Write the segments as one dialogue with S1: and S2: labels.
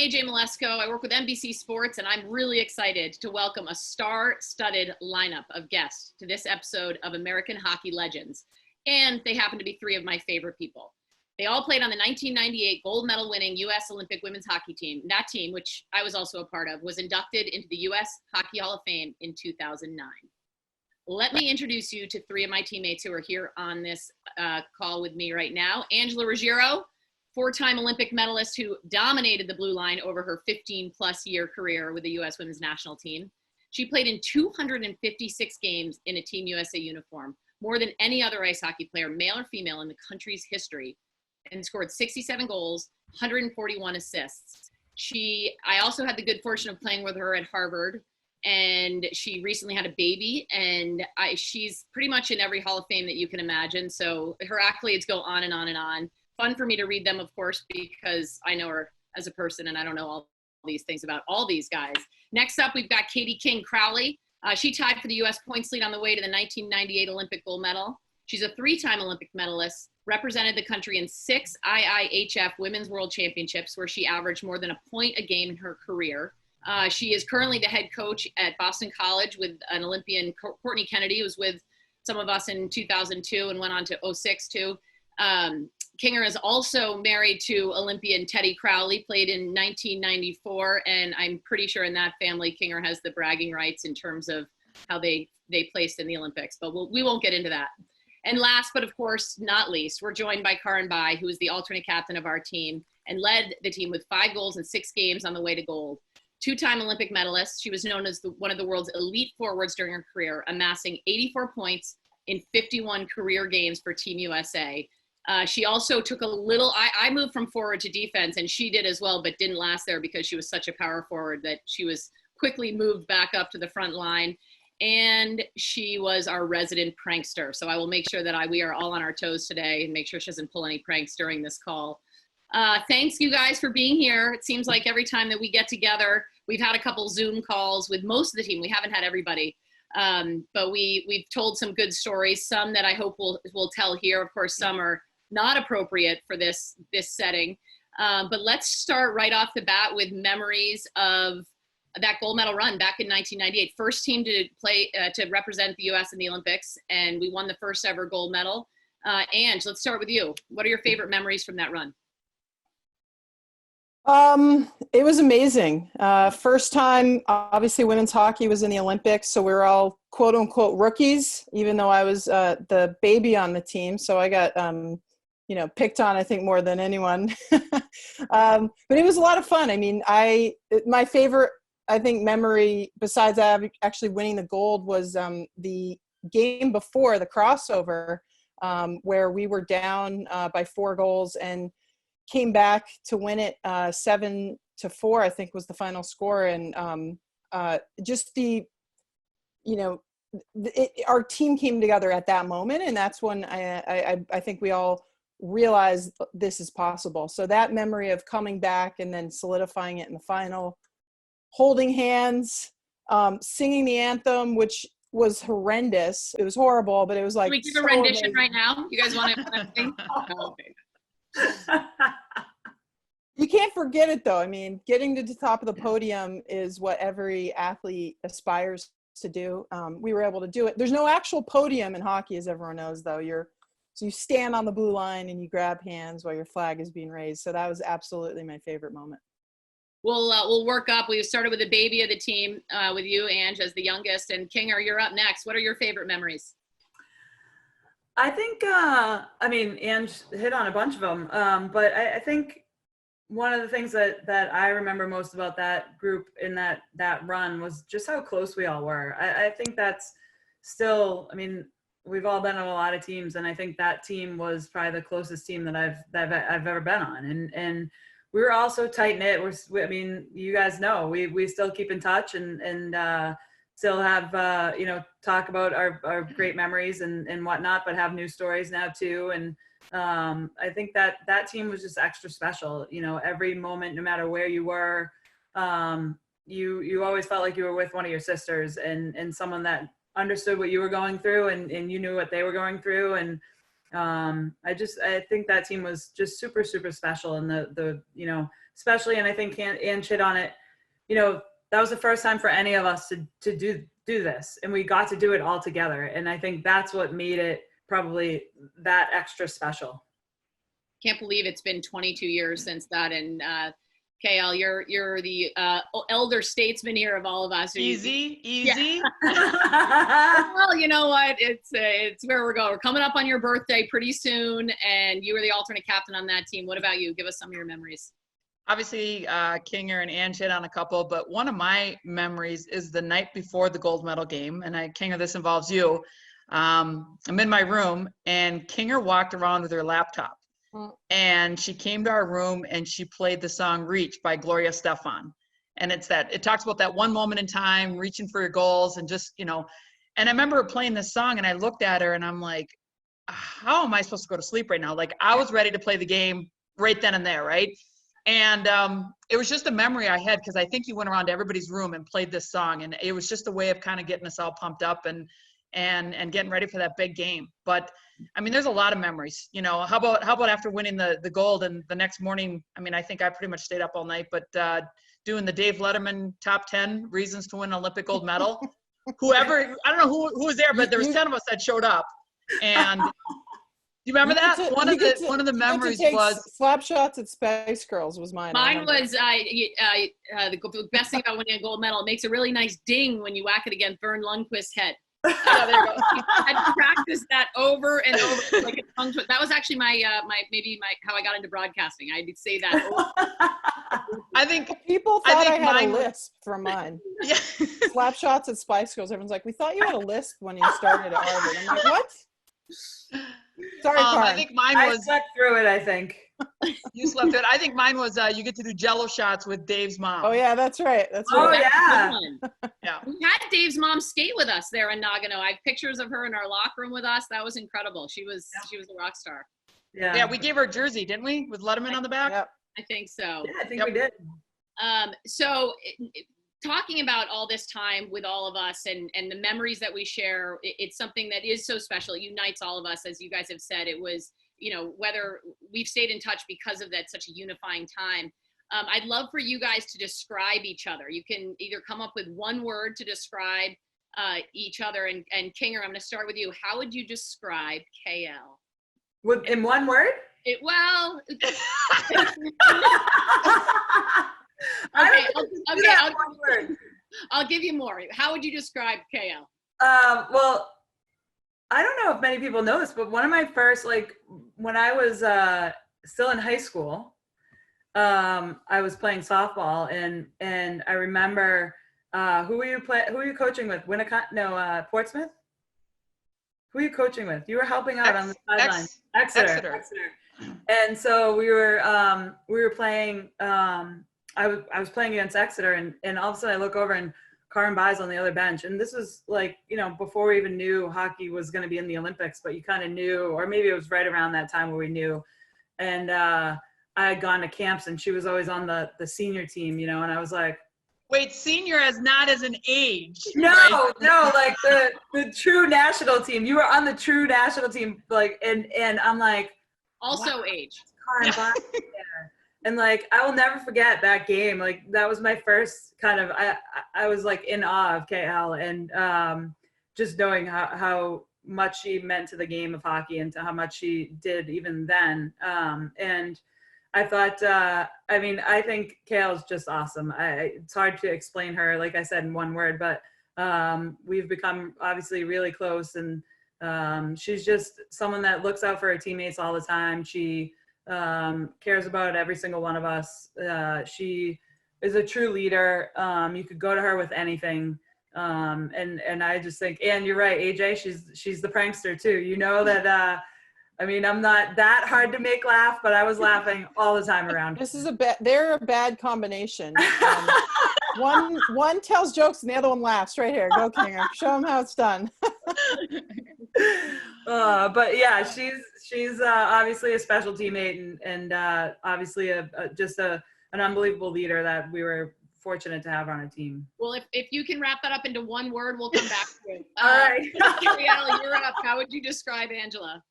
S1: AJ Mleczko. I work with NBC Sports, and I'm really excited to welcome a star-studded lineup of guests to this episode of American Hockey Legends. And they happen to be three of my favorite people. They all played on the 1998 gold medal winning U.S. Olympic women's hockey team. That team, which I was also a part of, was inducted into the U.S. Hockey Hall of Fame in 2009. Let me introduce you to three of my teammates who are here on this call with me right now. Angela Ruggiero, four-time Olympic medalist who dominated the blue line over her 15-plus year career with the U.S. women's national team. She played in 256 games in a Team USA uniform, more than any other ice hockey player, male or female, in the country's history, and scored 67 goals, 141 assists. I also had the good fortune of playing with her at Harvard, and she recently had a baby, and she's pretty much in every Hall of Fame that you can imagine. So her accolades go on and on and on. Fun for me to read them, of course, because I know her as a person, and I don't know all these things about all these guys. Next up, we've got Katie King-Crowley. She tied for the U.S. points lead on the way to the 1998 Olympic gold medal. She's a three-time Olympic medalist, represented the country in 6 IIHF Women's World Championships, where she averaged more than a point a game in her career. She is currently the head coach at Boston College with an Olympian, Courtney Kennedy, who was with some of us in 2002 and went on to 06 too. Kinger is also married to Olympian Teddy Crowley, played in 1994, and I'm pretty sure in that family, Kinger has the bragging rights in terms of how they placed in the Olympics, but we won't get into that. And last, but of course not least, we're joined by Karyn Bye, who is the alternate captain of our team and led the team with 5 goals in 6 games on the way to gold. 2-time Olympic medalist, she was known as one of the world's elite forwards during her career, amassing 84 points in 51 career games for Team USA. She also took a little, I moved from forward to defense, and she did as well, but didn't last there because she was such a power forward that she was quickly moved back up to the front line. And she was our resident prankster. So I will make sure that we are all on our toes today and make sure she doesn't pull any pranks during this call. Thanks, you guys, for being here. It seems like every time that we get together, we've had a couple Zoom calls with most of the team. We haven't had everybody, but we've told some good stories, some that I hope we'll tell here. Of course, some are not appropriate for this setting. But let's start right off the bat with memories of that gold medal run back in 1998. First team to play, to represent the U.S. in the Olympics, and we won the first ever gold medal. Ange, let's start with you. What are your favorite memories from that run?
S2: It was amazing. First time, obviously, women's hockey was in the Olympics, so we were all quote unquote rookies, even though I was the baby on the team. So I got, picked on, I think, more than anyone. But it was a lot of fun. I mean, my favorite, I think, memory besides actually winning the gold was the game before the crossover, where we were down by 4 goals and came back to win it 7-4, I think was the final score. And just our team came together at that moment. And that's when I think we all realized this is possible. So that memory of coming back and then solidifying it in the final, holding hands, singing the anthem, which was horrendous. It was horrible, but it was like,
S1: can we give a rendition amazing right now? You guys want to sing? Oh, okay.
S2: You can't forget it, though. I mean, getting to the top of the podium is what every athlete aspires to do. We were able to do it. There's no actual podium in hockey, as everyone knows, though. So you stand on the blue line and you grab hands while your flag is being raised. So that was absolutely my favorite moment.
S1: We'll work up. We started with the baby of the team with you, Ange, as the youngest, and Kinger, you're up next. What are your favorite memories?
S3: I think, Ange hit on a bunch of them, but I think one of the things that I remember most about that group in that run was just how close we all were. I think that's still, we've all been on a lot of teams, and I think that team was probably the closest team that I've ever been on, and we were all so tight knit. You guys know we still keep in touch and still have talk about our great memories and whatnot, but have new stories now too. And I think that team was just extra special. Every moment, no matter where you were, you always felt like you were with one of your sisters and someone that understood what you were going through and you knew what they were going through. And I think that team was just super, super special. And the especially, and I think Ann hit on it, that was the first time for any of us to do this. And we got to do it all together. And I think that's what made it probably that extra special.
S1: Can't believe it's been 22 years since that. And KL, you're the elder statesman here of all of us.
S4: Easy.
S1: Yeah. Well, you know what? It's where we're going. We're coming up on your birthday pretty soon, and you were the alternate captain on that team. What about you? Give us some of your memories.
S4: Obviously, Kinger and Ann hit on a couple, but one of my memories is the night before the gold medal game. And Kinger, this involves you. I'm in my room, and Kinger walked around with her laptop. And she came to our room and she played the song Reach by Gloria Estefan. And it talks about that one moment in time, reaching for your goals and just, and I remember her playing this song and I looked at her and I'm like, how am I supposed to go to sleep right now? Like I was ready to play the game right then and there. Right. And it was just a memory I had because I think you went around to everybody's room and played this song. And it was just a way of kind of getting us all pumped up and getting ready for that big game. But I mean, there's a lot of memories, how about after winning the gold and the next morning, I mean, I think I pretty much stayed up all night, but doing the Dave Letterman top 10 reasons to win an Olympic gold medal, I don't know who was there, but there was 10 of us that showed up. And do you remember that? One of the memories was
S2: slap shots at Spice Girls was mine.
S1: Mine was the best thing about winning a gold medal. It makes a really nice ding when you whack it against Vern Lundquist's head. Yeah, there you go. I practiced that over and over like a tongue twister. That was actually my how I got into broadcasting. I did say that.
S4: I think
S2: people thought I had a lisp from mine. Yeah. Slap shots at Spice Girls. Everyone's like, we thought you had a lisp when you started at Harvard. I'm like, what? Sorry, Karyn.
S4: I think mine was.
S3: I slept through it. I think
S4: you slept through it. I think mine was. You get to do Jello shots with Dave's mom.
S2: Oh yeah, that's right. That's
S3: right.
S2: Oh
S3: yeah.
S4: Yeah.
S1: We had Dave's mom skate with us there in Nagano. I have pictures of her in our locker room with us. That was incredible. She was a rock star.
S3: Yeah.
S4: Yeah, we gave her a jersey, didn't we? With Letterman on the back.
S2: Yep.
S1: I think so.
S3: Yeah, I think we did.
S1: So talking about all this time with all of us and the memories that we share, it's something that is so special. It unites all of us, as you guys have said. It was, whether we've stayed in touch because of that, such a unifying time. I'd love for you guys to describe each other. You can either come up with one word to describe each other. And Kinger, I'm going to start with you. How would you describe KL?
S3: In one word?
S1: I'll give you more. How would you describe KL?
S3: Well, I don't know if many people know this, but one of my first, when I was still in high school, I was playing softball, and I remember who were you coaching with? Portsmouth. Who are you coaching with? You were helping out on the sideline. Exeter. And so we were playing. I was playing against Exeter, and all of a sudden I look over and Karyn Bye's on the other bench. And this was before we even knew hockey was going to be in the Olympics, but you kind of knew, or maybe it was right around that time where we knew. And I had gone to camps, and she was always on the senior team, and I was like,
S4: wait, senior as not as an age.
S3: No,
S4: right?
S3: No, like the true national team. You were on the true national team, and I'm like,
S1: also
S3: wow,
S1: age.
S3: Karyn Bye. And I will never forget that game. That was my first kind of, I was in awe of KL, and just knowing how much she meant to the game of hockey and to how much she did even then. And I thought, I think KL is just awesome. It's hard to explain her, like I said, in one word, but we've become obviously really close, and she's just someone that looks out for her teammates all the time. She cares about every single one of us. She is a true leader. You could go to her with anything. And I just think, and you're right, AJ, she's the prankster too. That, I'm not that hard to make laugh, but I was laughing all the time around.
S2: This is they're a bad combination. One tells jokes and the other one laughs. Right here, go Kinger. Show them how it's done.
S3: But yeah, she's obviously a special teammate and obviously just an unbelievable leader that we were fortunate to have on our team.
S1: Well, if you can wrap that up into one word, we'll come back to you.
S3: All right.
S1: Ariel, you're up. How would you describe Angela?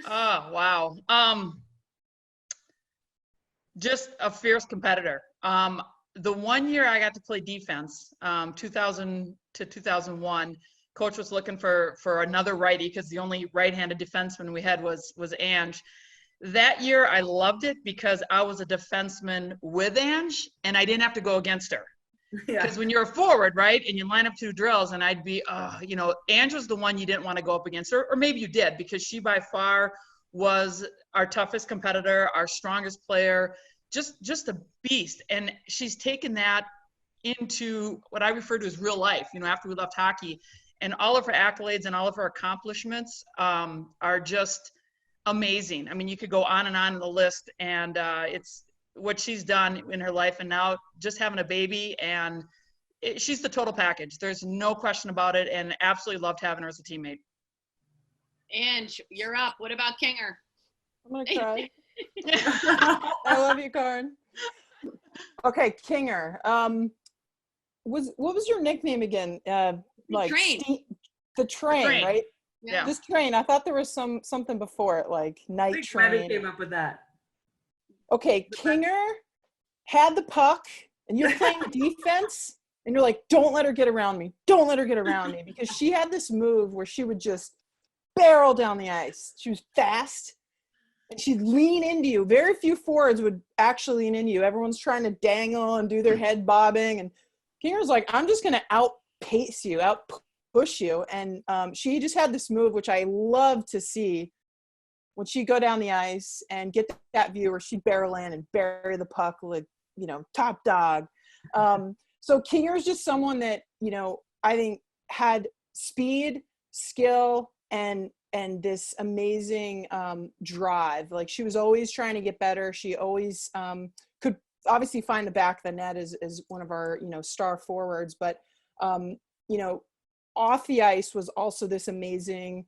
S4: Oh, wow. Just a fierce competitor. The one year I got to play defense, 2000 to 2001, coach was looking for another righty because the only right-handed defenseman we had was Ange. That year I loved it because I was a defenseman with Ange and I didn't have to go against her. Because when you're a forward, right, and you line up 2 drills, and I'd be, Ange was the one you didn't want to go up against, or maybe you did, because she by far was our toughest competitor, our strongest player, just a beast. And she's taken that into what I refer to as real life, after we left hockey. And all of her accolades and all of her accomplishments are just amazing. I mean, you could go on and on in the list, and it's what she's done in her life, and now just having a baby, and she's the total package. There's no question about it, and absolutely loved having her as a teammate.
S1: Ange, you're up. What about Kinger?
S2: I'm gonna cry. I love you, Karyn. Okay, Kinger. What was your nickname again? Like
S1: Train.
S2: The train, right?
S4: Yeah.
S2: Just train. I thought there was something before it, like night
S3: I think
S2: train.
S3: Rebby came up with that.
S2: Okay, Kinger had the puck, and you're playing defense, and you're like, don't let her get around me. Don't let her get around me. Because she had this move where she would just barrel down the ice. She was fast, and she'd lean into you. Very few forwards would actually lean into you. Everyone's trying to dangle and do their head bobbing, and Kinger's like, I'm just going to outpace you, outpush you. And she just had this move, which I love to see, when she'd go down the ice and get that view where she'd barrel in and bury the puck like, top dog. So Kinger's just someone that, I think had speed, skill, and this amazing drive. Like, she was always trying to get better. She always could obviously find the back of the net as one of our, star forwards. But, off the ice was also this amazing,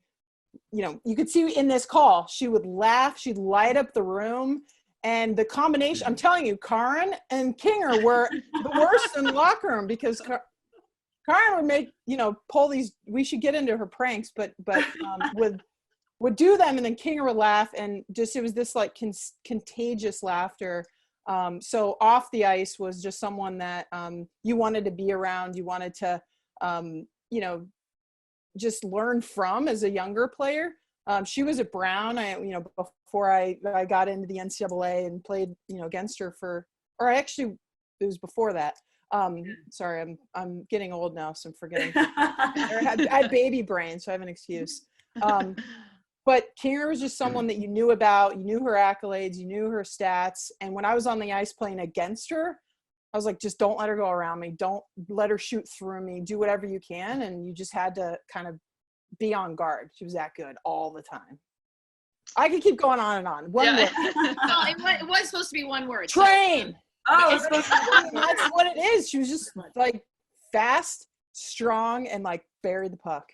S2: you could see in this call, she would laugh, she'd light up the room, and the combination, I'm telling you, Karyn and Kinger were the worst in the locker room, because Karyn would make, pull these, we should get into her pranks, but would do them, and then Kinger would laugh, and just, it was this like contagious laughter. So off the ice was just someone that you wanted to be around, you wanted to, just learn from as a younger player. She was at Brown. Before I got into the NCAA and played, against her it was before that. Sorry, I'm getting old now, so I'm forgetting. I had baby brain, so I have an excuse. But Kinger was just someone that you knew about. You knew her accolades, you knew her stats. And when I was on the ice playing against her, I was like, just don't let her go around me. Don't let her shoot through me. Do whatever you can. And you just had to kind of be on guard. She was that good all the time. I could keep going on and on. One word.
S1: Well, it was supposed to be one word.
S2: Train.
S1: So.
S3: Oh, it's supposed to be one word.
S2: That's what it is. She was just like fast, strong, and like buried the puck.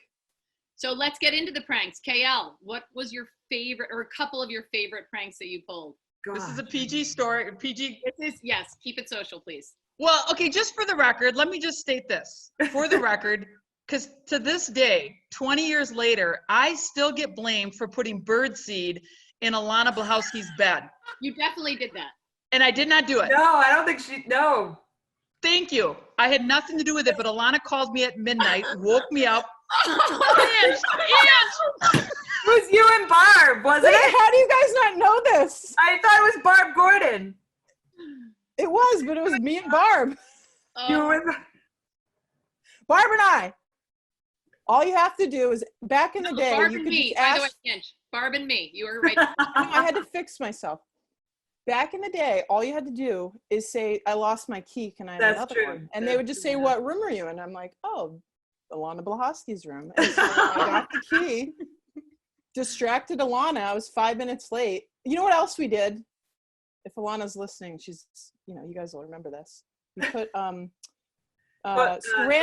S1: So let's get into the pranks. KL, what was your favorite, or a couple of your favorite pranks that you pulled?
S3: God.
S4: This is a PG story. PG.
S1: Yes, keep it social, please.
S4: Well, okay, just for the record, let me just state this. For the record, because to this day, 20 years later, I still get blamed for putting birdseed in Alana Blahowski's bed.
S1: You definitely did that.
S4: And I did not do it.
S3: No, I don't think no.
S4: Thank you. I had nothing to do with it, but Alana called me at midnight, woke me up. Ange!
S3: It was you and Barb, wasn't it?
S2: How do you guys not know this?
S3: I thought it was Barb Gordon.
S2: It was, but it was me and Barb.
S3: You were with
S2: Barb and I. All you have to do is, back in the day,
S1: Barb
S2: you
S1: and
S2: could
S1: me.
S2: just
S1: By
S2: ask.
S1: the way, Ange, Barb and me. You were right.
S2: I had to fix myself. Back in the day, all you had to do is say, I lost my key. Can I have
S3: That's
S2: another
S3: true.
S2: one? And they
S3: That's
S2: would just
S3: true,
S2: say,
S3: yeah.
S2: what room are you? And I'm like, oh, Alana Blahowski's room. And so I got the key, distracted Alana. I was 5 minutes late. You know what else we did? If Alana's listening, she's, you guys will remember this. We put saran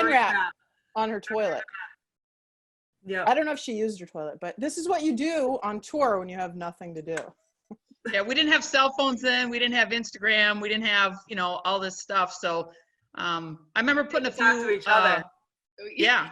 S2: wrap on her toilet.
S3: Yeah.
S2: I don't know if she used her toilet, but this is what you do on tour when you have nothing to do.
S4: Yeah, we didn't have cell phones then. We didn't have Instagram. We didn't have, all this stuff. So I remember putting a
S3: Talk
S4: few.
S3: to each other.
S4: Yeah.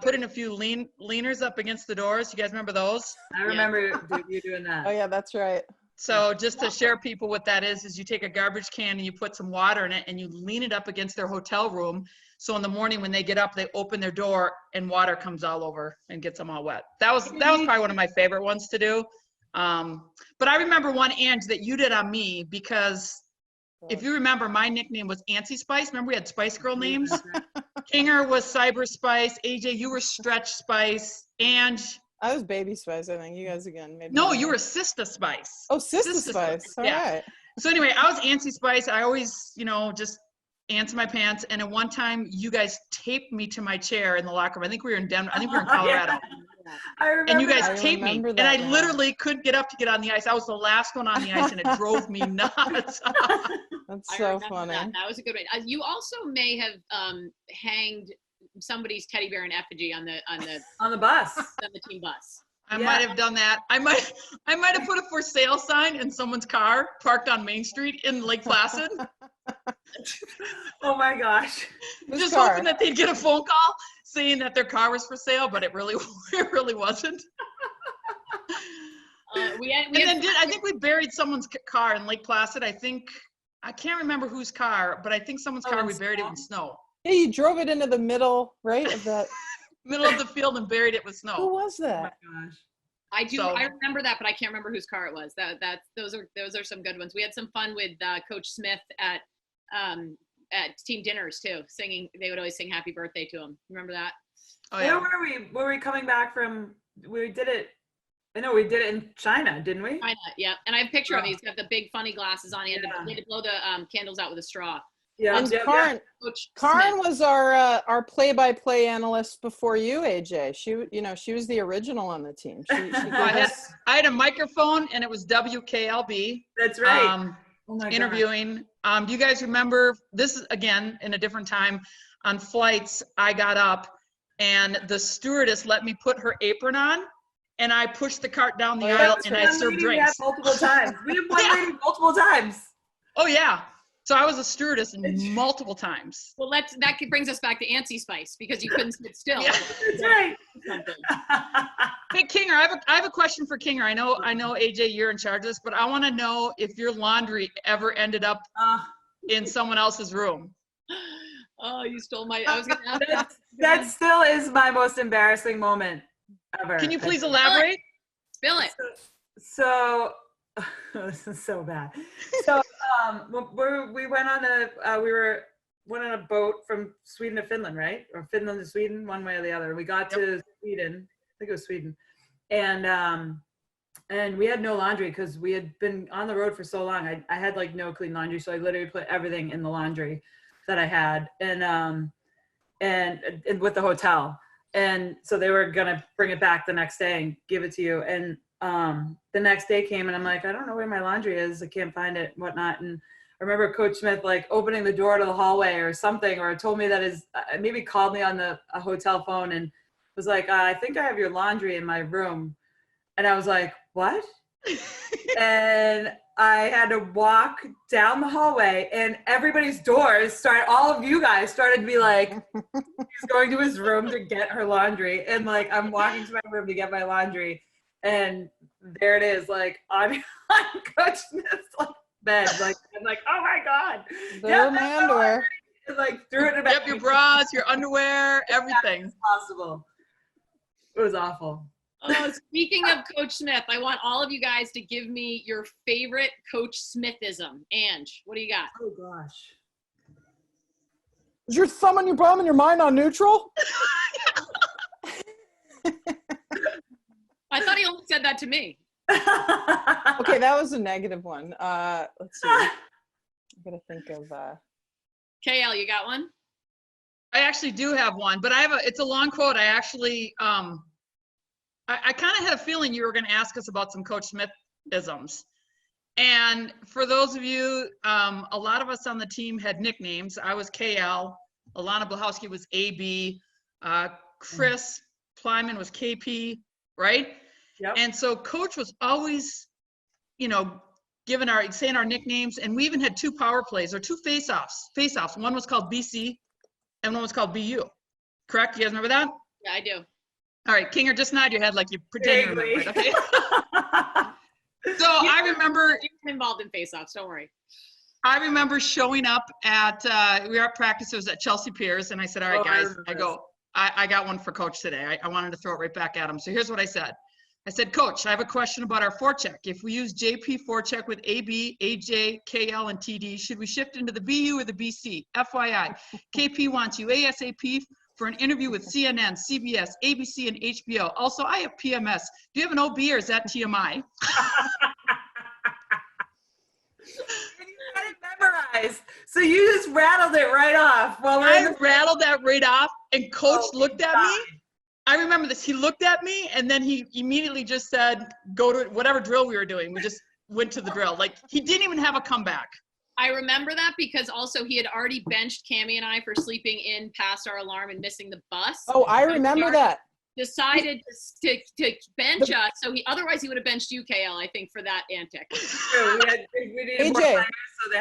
S4: putting a few leaners up against the doors. You guys remember those?
S3: I remember you doing that.
S2: Oh yeah, that's right.
S4: So just to share people what that is you take a garbage can and you put some water in it and you lean it up against their hotel room. So in the morning when they get up, they open their door and water comes all over and gets them all wet. That was probably one of my favorite ones to do. But I remember one, Ange, that you did on me because if you remember, my nickname was Antsy Spice. Remember we had Spice Girl names? Kinger was Cyber Spice. AJ, you were Stretch Spice. Ange.
S2: I was Baby Spice, I think. You guys again. Maybe
S4: No, you were Sister Spice.
S2: Oh, Sister Spice. All right.
S4: So anyway, I was Antsy Spice. I always, just ants my pants. And at one time, you guys taped me to my chair in the locker room. I think we were in Denver. I think we were in Colorado.
S3: I remember.
S4: And you guys taped me. And I
S2: now.
S4: literally couldn't get up to get on the ice. I was the last one on the ice, and it drove me nuts.
S2: That's so funny.
S1: That was a good one. You also may have hanged somebody's teddy bear in effigy on the
S3: bus.
S1: on the team bus.
S4: I might have done that. I might have put a for sale sign in someone's car parked on Main Street in Lake Placid.
S3: Oh my gosh.
S4: Just hoping that they'd get a phone call saying that their car was for sale, but it really wasn't. I think we buried someone's car in Lake Placid. I can't remember whose car, but I think someone's car, we buried it in snow.
S2: Yeah, you drove it into the middle, right, of that.
S4: Middle of the field and buried it with snow.
S2: Who was that?
S3: Oh my gosh.
S1: I do. So, I remember that, but I can't remember whose car it was. Those are some good ones. We had some fun with Coach Smith at team dinners too, singing. They would always sing "Happy Birthday" to him. Remember that?
S4: Oh yeah.
S3: Where were we coming back from? We did it. I know we did it in China, didn't we?
S1: China, yeah. And I have a picture of him. He's got the big funny glasses on. He had to blow the candles out with a straw.
S2: Yeah, and Karyn was our play-by-play analyst before you, AJ. She was the original on the team.
S4: I had a microphone, and it was WKLB.
S3: That's right.
S4: Interviewing. Do you guys remember? This is again in a different time. On flights, I got up, and the stewardess let me put her apron on, and I pushed the cart down the aisle, and I served drinks.
S3: Multiple times. We had one lady multiple times.
S4: Oh yeah. So I was a stewardess multiple times.
S1: Well, that brings us back to Antsy Spice because you couldn't sit still.
S3: Yeah, that's right.
S4: Hey, Kinger, I have a question for Kinger. I know, AJ, you're in charge of this, but I want to know if your laundry ever ended up in someone else's room.
S1: Oh, you stole my. I was going to ask that.
S3: That still is my most embarrassing moment ever.
S4: Can you please elaborate?
S1: Spill it.
S3: So this is so bad. So we went on a boat from Sweden to Finland, right? Or Finland to Sweden, one way or the other. We got to Sweden. I think it was Sweden, and we had no laundry because we had been on the road for so long. I had like no clean laundry, so I literally put everything in the laundry that I had, and with the hotel. And so they were gonna bring it back the next day and give it to you. And the next day came, and I'm like, I don't know where my laundry is. I can't find it, whatnot. And I remember Coach Smith like opening the door to the hallway or something, or told me that maybe called me on a hotel phone and was like, I think I have your laundry in my room. And I was like, what? And I had to walk down the hallway, and everybody's doors all of you guys started to be like, he's going to his room to get her laundry. And like, I'm walking to my room to get my laundry. And there it is, like on Coach Smith's bed. Like, I'm like, oh my God.
S2: There my underwear.
S3: Like threw it in the bed.
S4: Yep, your bras, your underwear, everything.
S3: It's possible. It was awful.
S1: Oh, speaking of Coach Smith, I want all of you guys to give me your favorite Coach Smithism. Ange, what do you got?
S3: Oh gosh.
S2: Is your thumb on your bum and your mind on neutral?
S1: I thought he only said that to me.
S2: Okay, that was a negative one. Let's see. I'm gonna think of.
S1: KL, you got one?
S4: I actually do have one, but it's a long quote. I actually, I kind of had a feeling you were going to ask us about some Coach Smith-isms. And for those of you, a lot of us on the team had nicknames. I was KL, Alana Blahowski was AB, Chris Plyman was KP, right?
S3: Yep.
S4: And so Coach was always, saying our nicknames, and we even had two power plays or two face-offs. One was called BC, and one was called BU. Correct? You guys remember that?
S1: Yeah, I do.
S4: All right, Kinger, just nod your head like you pretend you remember it, okay? So I remember
S1: I'm involved in face-offs, don't worry.
S4: I remember showing up at, we were at practice, it was at Chelsea Piers, and I said, all right, guys, I got one for Coach today. I wanted to throw it right back at him. So here's what I said. I said, Coach, I have a question about our forecheck. If we use JP forecheck with AB, AJ, KL, and TD, should we shift into the BU or the BC? FYI, KP wants you ASAP for an interview with CNN, CBS, ABC, and HBO. Also, I have PMS. Do you have an OB or is that TMI?
S3: Memorized. So you just rattled it right off. Well,
S4: I rattled that right off, and Coach looked at me. I remember this. He looked at me, and then he immediately just said, go to whatever drill we were doing. We just went to the drill. Like, he didn't even have a comeback.
S1: I remember that because also he had already benched Cammie and I for sleeping in past our alarm and missing the bus.
S2: Oh, I remember that.
S1: Decided to bench us, so otherwise he would have benched you, KL, I think, for that antic.
S2: AJ,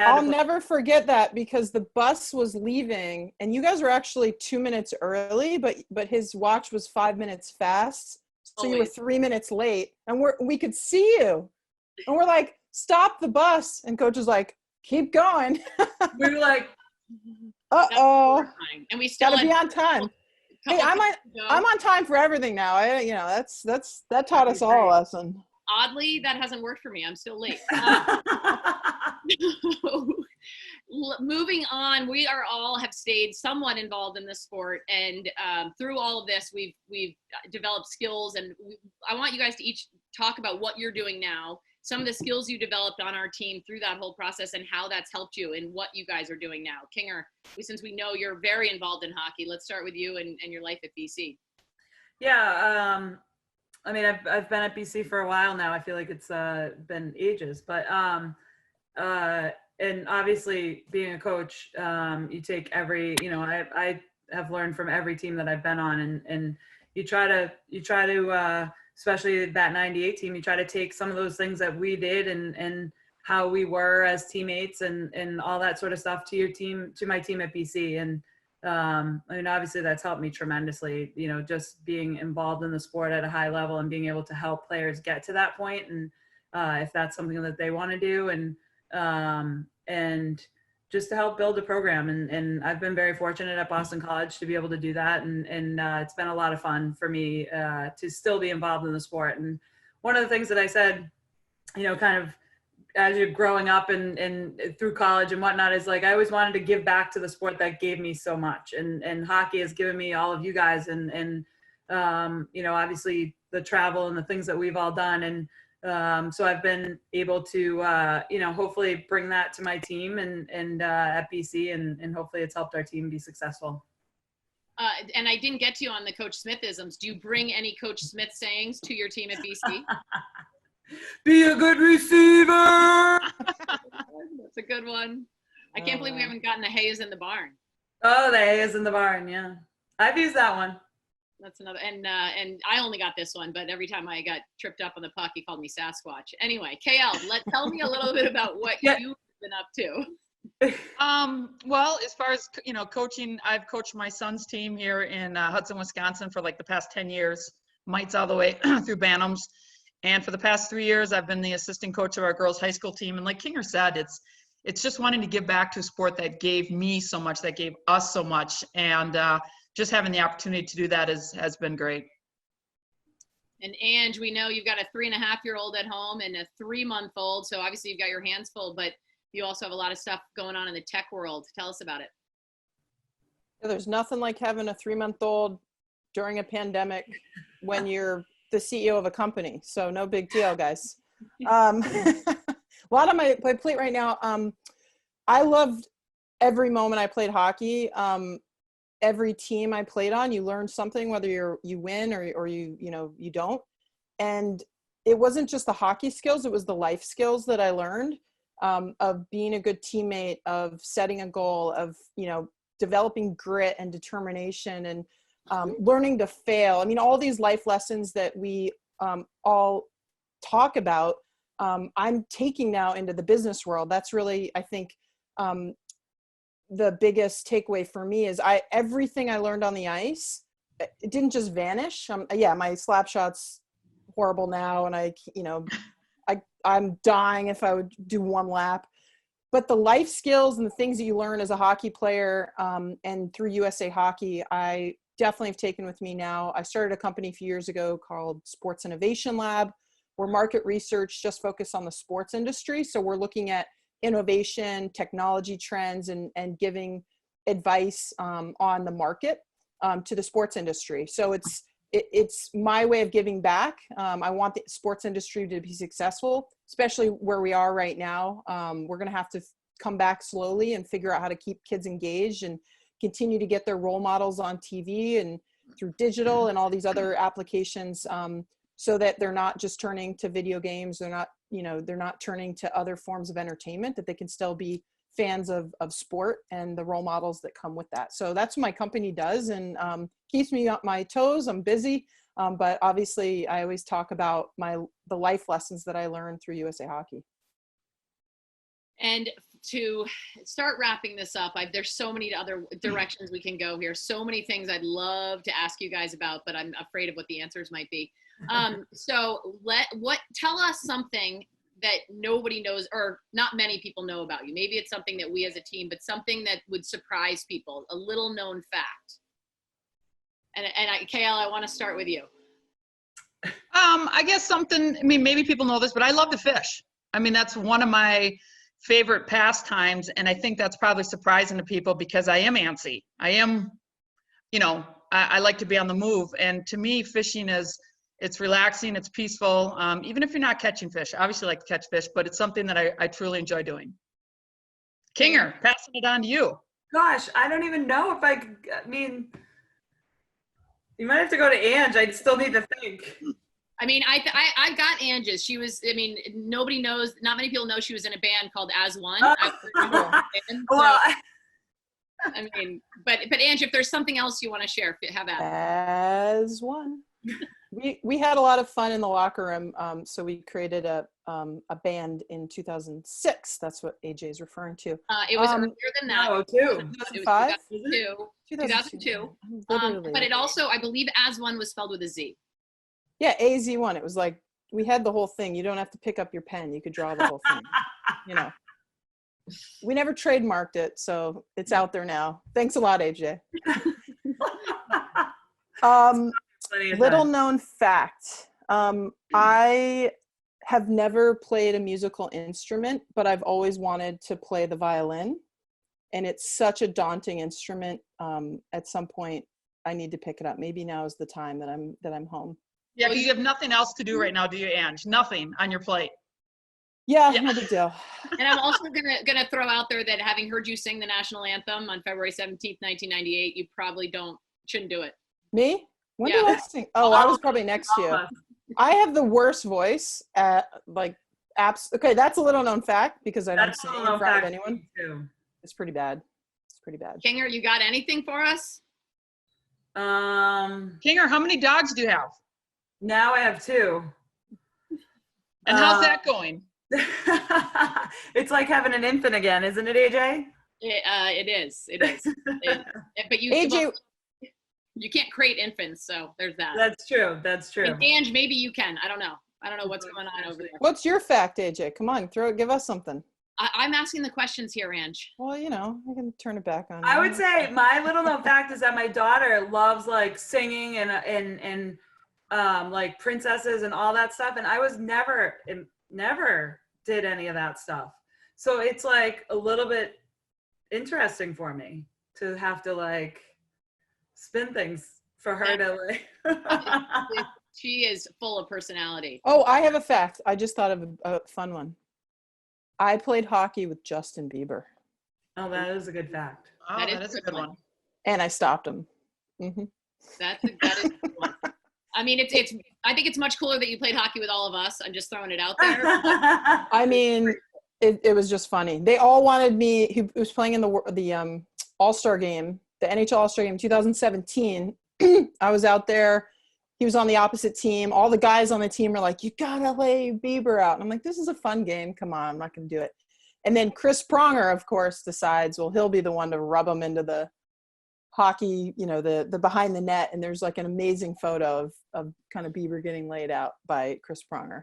S2: I'll never forget that because the bus was leaving and you guys were actually 2 minutes early, but his watch was 5 minutes fast, so you were 3 minutes late, and we could see you, and we're like, stop the bus, and Coach was like, keep going.
S3: We were like,
S2: uh-oh,
S1: and we still
S2: gotta be on time. Hey, I'm on time for everything now. That taught us all a lesson.
S1: Oddly, that hasn't worked for me. I'm still late. Moving on, we all have stayed somewhat involved in the sport, and through all of this, we've developed skills, and I want you guys to each talk about what you're doing now, some of the skills you developed on our team through that whole process, and how that's helped you, and what you guys are doing now. Kinger, since we know you're very involved in hockey, let's start with you and your life at BC.
S3: Yeah, I mean, I've been at BC for a while now. I feel like it's been ages, but and obviously being a coach, you take every, I have learned from every team that I've been on, and you try to especially that 98 team, you try to take some of those things that we did and how we were as teammates and all that sort of stuff to your team, to my team at BC. And I mean, obviously that's helped me tremendously, just being involved in the sport at a high level and being able to help players get to that point. And if that's something that they want to do, and just to help build a program. And I've been very fortunate at Boston College to be able to do that. And it's been a lot of fun for me to still be involved in the sport. And one of the things that I said, kind of as you're growing up and through college and whatnot, is like, I always wanted to give back to the sport that gave me so much. And hockey has given me all of you guys and obviously the travel and the things that we've all done. And so I've been able to, hopefully bring that to my team and at BC, and hopefully it's helped our team be successful.
S1: And I didn't get to you on the Coach Smith-isms. Do you bring any Coach Smith sayings to your team at BC?
S3: Be a good receiver.
S1: That's a good one. I can't believe we haven't gotten the hay is in the barn.
S3: Oh, the hay is in the barn. Yeah. I've used that one.
S1: That's another, and I only got this one, but every time I got tripped up on the puck, he called me Sasquatch. Anyway, KL, tell me a little bit about what you've been up to.
S4: Well, as far as, coaching, I've coached my son's team here in Hudson, Wisconsin for like the past 10 years, mites all the way through Bantams. And for the past 3 years, I've been the assistant coach of our girls' high school team. And like Kinger said, it's just wanting to give back to a sport that gave me so much, that gave us so much. And just having the opportunity to do that has been great.
S1: And Ange, we know you've got a 3.5-year-old at home and a 3-month-old. So obviously you've got your hands full, but you also have a lot of stuff going on in the tech world. Tell us about it.
S2: There's nothing like having a 3-month-old during a pandemic when you're the CEO of a company. So no big deal, guys. A lot on my plate right now. I loved every moment I played hockey. Every team I played on, you learn something, whether you win or you don't. And it wasn't just the hockey skills, it was the life skills that I learned, of being a good teammate, of setting a goal, of, developing grit and determination, and learning to fail. I mean, all these life lessons that we all talk about, I'm taking now into the business world. That's really, I think, the biggest takeaway for me is everything I learned on the ice it didn't just vanish. Yeah, my slap shot's horrible now, and I'm dying if I would do one lap. But the life skills and the things that you learn as a hockey player, and through USA Hockey, I definitely have taken with me now. I started a company a few years ago called Sports Innovation Lab, where market research just focused on the sports industry. So we're looking at innovation, technology trends, and giving advice on the market to the sports industry. So it's my way of giving back. I want the sports industry to be successful, especially where we are right now. We're going to have to come back slowly and figure out how to keep kids engaged and continue to get their role models on TV and through digital and all these other applications, so that they're not just turning to video games. They're not turning to other forms of entertainment, that they can still be fans of sport and the role models that come with that. So that's what my company does, and keeps me on my toes. I'm busy, but obviously I always talk about the life lessons that I learned through USA Hockey.
S1: And to start wrapping this up, there's so many other directions we can go here. So many things I'd love to ask you guys about, but I'm afraid of what the answers might be. So tell us something that nobody knows, or not many people know about you. Maybe it's something that we as a team, but something that would surprise people, a little known fact. And KL, I want to start with you.
S4: I guess something, maybe people know this, but I love to fish. That's one of my favorite pastimes. And I think that's probably surprising to people because I am antsy. I am, I like to be on the move. And to me, fishing it's relaxing, it's peaceful. Even if you're not catching fish, I obviously like to catch fish, but it's something that I truly enjoy doing. Kinger, passing it on to you.
S3: Gosh, I don't even know if you might have to go to Ange. I'd still need to think.
S1: I got Ange's. She was, nobody knows, not many people know she was in a band called As One.
S3: Well,
S1: but Ange, if there's something else you want to share, have at it.
S2: As One. We had a lot of fun in the locker room, so we created a band in 2006. That's what AJ is referring to.
S1: It was earlier than that.
S3: No,
S1: too.
S2: 2005?
S1: It was 2002. But it also, I believe, As One was spelled with a Z.
S2: Yeah, AZ1. It was like, we had the whole thing. You don't have to pick up your pen. You could draw the whole thing. We never trademarked it, so it's out there now. Thanks a lot, AJ. Little known fact. I have never played a musical instrument, but I've always wanted to play the violin. And it's such a daunting instrument. At some point, I need to pick it up. Maybe now is the time that I'm home.
S4: Yeah, because you have nothing else to do right now, do you, Ange? Nothing on your plate.
S2: Yeah, no big deal.
S1: And I'm also gonna throw out there that having heard you sing the national anthem on February 17th, 1998, you probably shouldn't do it.
S2: Me? When did I sing? Oh, I was probably next to you. I have the worst voice at okay, that's a little known fact because I don't sing in front of anyone. It's pretty bad.
S1: Kinger, you got anything for us?
S4: Kinger, how many dogs do you have?
S3: Now I have 2.
S4: And how's that going?
S3: It's like having an infant again, isn't it, AJ?
S1: It is. But
S2: AJ,
S1: you can't create infants, so there's that.
S3: That's true.
S1: And Ange, maybe you can. I don't know what's going on over there.
S2: What's your fact, AJ? Come on, give us something.
S1: I'm asking the questions here, Ange.
S2: Well, I can turn it back on.
S3: I would say my little known fact is that my daughter loves like singing and like princesses and all that stuff, and I was never did any of that stuff. So it's like a little bit interesting for me to have to like spin things for her to like.
S1: She is full of personality.
S2: Oh, I have a fact. I just thought of a fun one. I played hockey with Justin Bieber.
S3: Oh, that is a good fact.
S4: Oh, that is a good one.
S2: And I stopped him. Mm-hmm.
S1: That is a good one. I mean, I think it's much cooler that you played hockey with all of us. I'm just throwing it out there.
S2: It was just funny. They all wanted me. He was playing in the All-Star game, the NHL All-Star game, 2017. I was out there. He was on the opposite team. All the guys on the team were like, "You gotta lay Bieber out." And I'm like, "This is a fun game. Come on, I'm not gonna do it." And then Chris Pronger, of course, decides, well, he'll be the one to rub him into the hockey, the behind the net, and there's like an amazing photo of kind of Bieber getting laid out by Chris Pronger.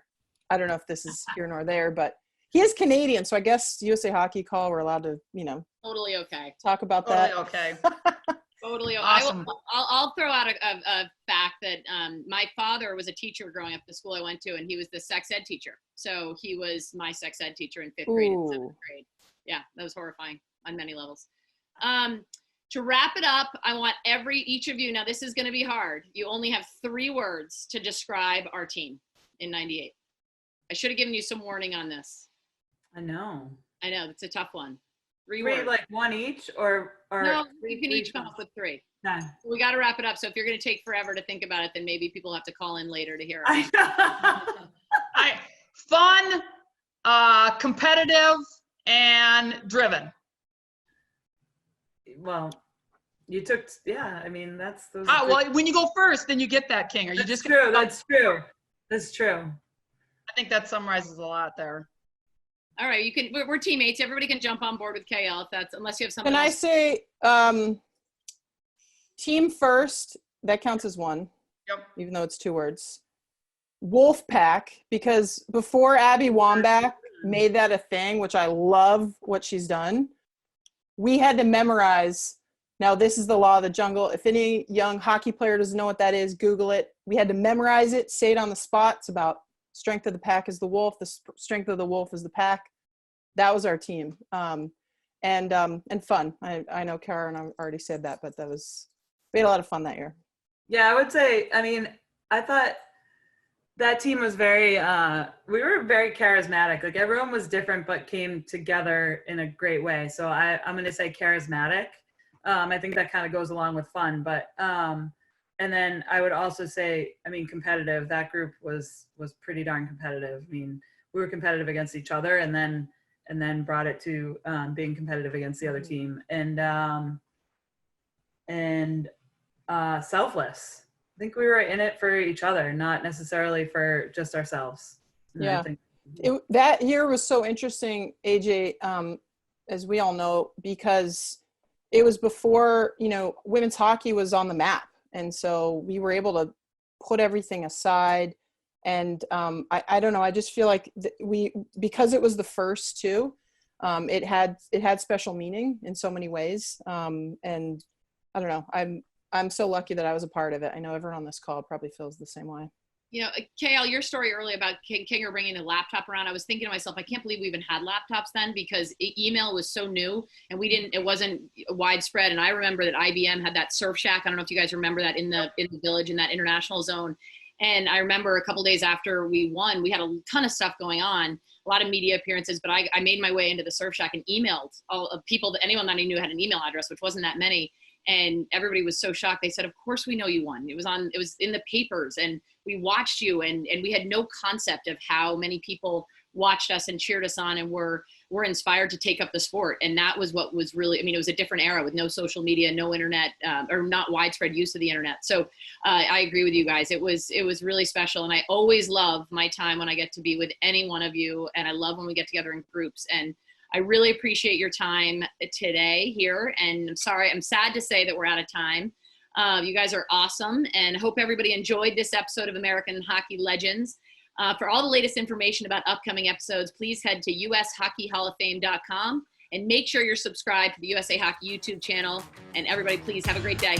S2: I don't know if this is here nor there, but he is Canadian, so I guess USA Hockey Call, we're allowed to,
S1: totally okay.
S2: talk about that.
S4: Totally okay.
S1: Totally.
S4: Awesome.
S1: I'll throw out a fact that my father was a teacher growing up at the school I went to, and he was the sex ed teacher. So he was my sex ed teacher in 5th grade and 7th grade. Yeah, that was horrifying on many levels. To wrap it up, I want each of you, now this is going to be hard. You only have 3 words to describe our team in 98. I should have given you some warning on this.
S3: I know.
S1: It's a tough one. 3
S3: Three,
S1: words.
S3: like one each, or
S1: No,
S3: three,
S1: you can
S3: three
S1: each come up with 3.
S3: Okay.
S1: We got to wrap it up. So if you're going to take forever to think about it, then maybe people have to call in later to hear it.
S4: Fun, competitive, and driven.
S3: Well, you took, I mean, that's those.
S4: Well, when you go first, then you get that, King. Or you just
S3: true. That's true. That's true.
S4: I think that summarizes a lot there.
S1: All right, we're teammates. Everybody can jump on board with KL unless you have something
S2: Can I
S1: else.
S2: say team first? That counts as 1.
S4: Yep.
S2: Even though it's 2 words. Wolf Pack, because before Abby Wambach made that a thing, which I love what she's done, we had to memorize. Now, this is the law of the jungle. If any young hockey player doesn't know what that is, Google it. We had to memorize it, say it on the spot. It's about strength of the pack is the wolf. The strength of the wolf is the pack. That was our team. And fun. I know Karen already said that, but we had a lot of fun that year.
S3: Yeah, I would say, I thought that team was we were very charismatic. Like everyone was different, but came together in a great way. So I'm going to say charismatic. I think that kind of goes along with fun, but, and then I would also say, competitive. That group was pretty darn competitive. We were competitive against each other, and then brought it to being competitive against the other team, and selfless. I think we were in it for each other, not necessarily for just ourselves. And
S2: yeah, that year was so interesting, AJ, as we all know, because it was before women's hockey was on the map. And so we were able to put everything aside. And I don't know, I just feel like because it was the first too, it had special meaning in so many ways. And I don't know, I'm so lucky that I was a part of it. I know everyone on this call probably feels the same way.
S1: KL, your story earlier about Kinger bringing a laptop around, I was thinking to myself, I can't believe we even had laptops then, because email was so new and it wasn't widespread. And I remember that IBM had that Surf Shack. I don't know if you guys remember that in the village, in that international zone. And I remember a couple days after we won, we had a ton of stuff going on, a lot of media appearances, but I made my way into the Surf Shack and emailed all of people, anyone that I knew had an email address, which wasn't that many. And everybody was so shocked. They said, of course we know you won. It was in the papers, and we watched you, and we had no concept of how many people watched us and cheered us on and were inspired to take up the sport. And that was what was really, it was a different era with no social media, no internet, or not widespread use of the internet. So I agree with you guys. It was really special. And I always love my time when I get to be with any one of you. And I love when we get together in groups. And I really appreciate your time today here. And I'm sad to say that we're out of time. You guys are awesome, and I hope everybody enjoyed this episode of American Hockey Legends. For all the latest information about upcoming episodes, please head to ushockeyhalloffame.com and make sure you're subscribed to the USA Hockey YouTube channel. And everybody, please have a great day.